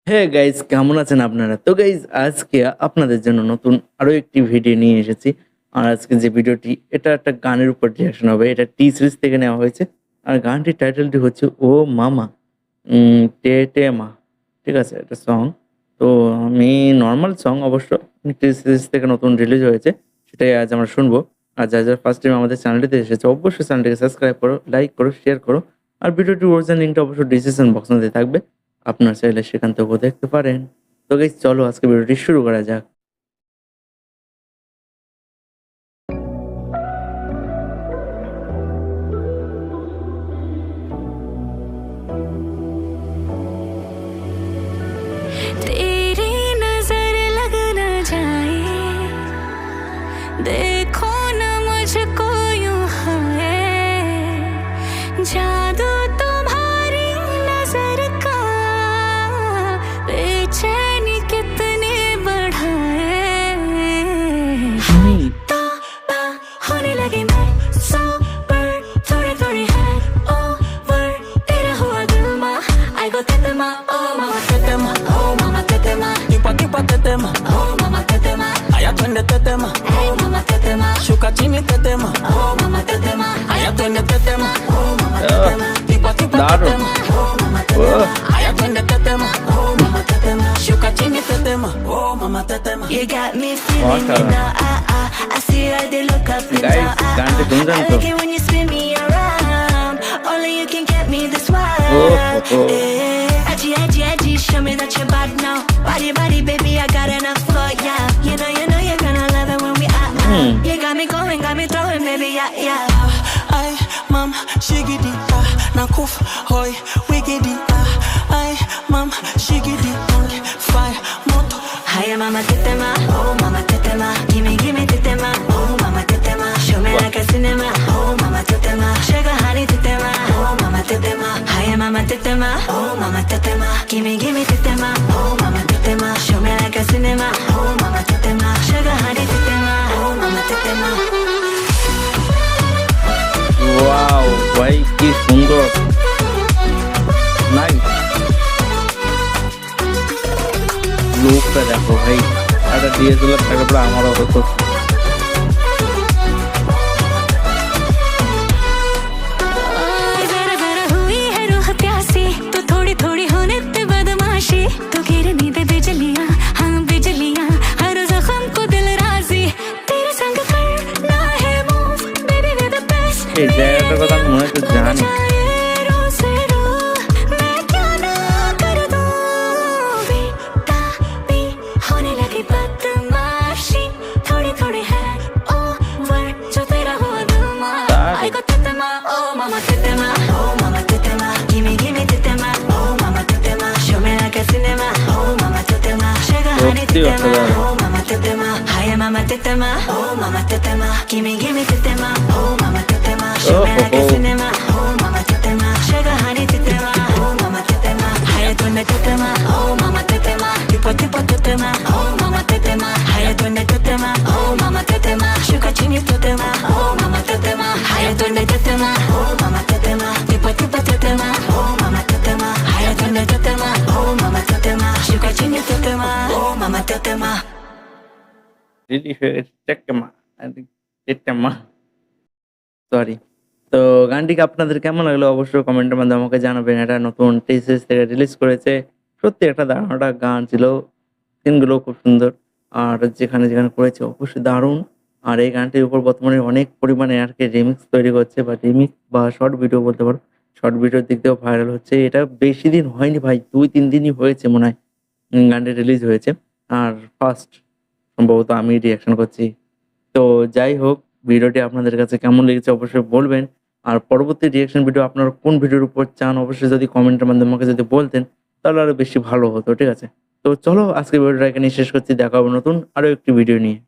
Hey guys, কেমন আছেন আপনারা? তো গাইজ, আজকে আপনাদের জন্য নতুন আরো একটি ভিডিও নিয়ে এসেছি। আর আজকে যে ভিডিওটি, এটা একটা গানের উপর রিঅ্যাকশন হবে। এটা টি সিরিজ থেকে নেওয়া হয়েছে। আর গানটির টাইটেলটি হচ্ছে ও মামা, টে টে মা। ঠিক আছে? এটা সং। তো আমি নরমাল সং অবশ্য, টি সিরিজ থেকে নতুন রিলিজ হয়েছে। সেটাই আজ আমরা শুনবো। আর যারা ফার্স্ট টাইম আমাদের চ্যানেলটিতে এসেছে, অবশ্যই চ্যানেলটিকে সাবস্ক্রাইব করো, লাইক করো, শেয়ার করো। আর ভিডিওটির অরিজিনাল লিঙ্কটা অবশ্যই ডিসক্রিপশন বক্সের মধ্যে থাকবে। আপনার চাইলে সেখান থেকেও দেখতে পারেন। তো গাইস, চলো আজকে ভিডিওটি শুরু করা যাক। तेरी नजर लग न जाए, देखो न मुझको यूं है, जादू तुम्हारी नजर का बेचैनी कितने बढ़ाए। আমি तो होने लगी मैं सोबर, थोड़ी थोड़ी है ओवर, तेरा हुआ दिल मा, I go tetema, oh mama tetema, oh mama tetema, Kipa tetema, oh mama tetema, aya twende tetema, hey mama tetema, shuka chini tetema, oh mama tetema, aya twende tetema, oh mama tetema, kipa দারুণ। tetema, oh mama O tetema, aya twende tetema, oh mama tetema. shuka chini tetema, oh mama tetema. You got me feeling it now, I see how they look up and guys, down. গানটি শুনছেন I তো? like it when you spin me around. Only you can get me this wild. ও হো, Yeah. Edgy, edgy, edgy, show me that you're bad now. Body, body, baby, I got enough for ya. You know you're gonna love it when we out. You got me going, got me throwing, baby, yeah, yeah. Ay, mam, shigidi, nakuf, hoy, wigidi, ay, mam, shigidi, fire, moto. Hiya, mama tetema, oh mama tetema, gimme tetema, oh mama tetema, show me like a cinema, oh mama tetema, sugar honey tetema, oh mama tetema, hiya mama tetema, oh mama tetema, gimme tetema, oh mama tetema, show me like a cinema, oh mama tetema, sugar honey tetema, oh mama tetema. Wow ভাই, কি সুন্দর। Nice. লুকটা দেখো ভাই, একটা DSLR থাকলে পরে আমারও হতো। जरा जरा हुई है रूह प्यासी, तो थोड़ी थोड़ी होने ते बदमाशी, तो गिरनी दे बिजलियां, हाँ बिजलियां, हर जख्म को दिल राजी, तेरे संग करना है move, baby way the best. এই জায়গাটার কথা আমি মনে হচ্ছে জানি। होने लगी बदमाशी, थोड़ी थोड़ी है ओवर, जो तेरा हुआ दिल मा, I go tetema, oh mama tetema, oh mama tetema, gimme tetema, oh mama tetema, show me like a cinema, oh mama tetema, sugar honey সত্যি tetema, অসাধারণ। oh mama tetema, hiya mama tetema, oh mama tetema, gimme tetema, oh mama tetema, show me like a cinema, oh mama tetema, sugar honey tetema, oh mama tetema, hiya tunde tetema, oh mama tetema, tipo tetema, oh mama tetema, hiya tunde tetema, oh mama tetema, sugar chini tetema, oh mama tetema, hiya tunde tetema, oh mama tetema, tipo tetema, oh mama tetema, hiya tunde tetema, oh mama tetema, sugar chini tetema, oh mama tetema. Release হয়ে গেছে চেকমা, চেকমা, sorry. তো গানটিকে আপনাদের কেমন লাগলো অবশ্যই কমেন্টের মাধ্যমে আমাকে জানাবেন। এটা নতুন টি সিরিজ থেকে রিলিজ করেছে। সত্যি একটা দারুণ একটা গান ছিল। সিনগুলো খুব সুন্দর। আর যেখানে করেছে অবশ্যই দারুণ। আর এই গানটির উপর বর্তমানে অনেক পরিমাণে আরকি রিমিক্স তৈরি করছে, বা রিমিক্স বা শর্ট ভিডিও বলতে পারো। শর্ট ভিডিওর দিক দিয়েও ভাইরাল হচ্ছে। এটা বেশি দিন হয়নি ভাই, ২-৩ দিনই হয়েছে মনে হয় গানটি রিলিজ হয়েছে। আর ফার্স্ট সম্ভবত আমি রিঅ্যাকশন করছি। তো যাই হোক, ভিডিওটি আপনাদের কাছে কেমন লেগেছে অবশ্যই বলবেন। আর পরবর্তী রিঅ্যাকশন ভিডিও আপনারা কোন ভিডিওর উপর চান অবশ্যই যদি কমেন্টের মাধ্যমে আমাকে যদি বলতেন, তাহলে আরো বেশি ভালো হতো। ঠিক আছে? তো চলো আজকের ভিডিওটা এখানেই শেষ করছি। দেখা হবে নতুন আরো একটি ভিডিও নিয়ে।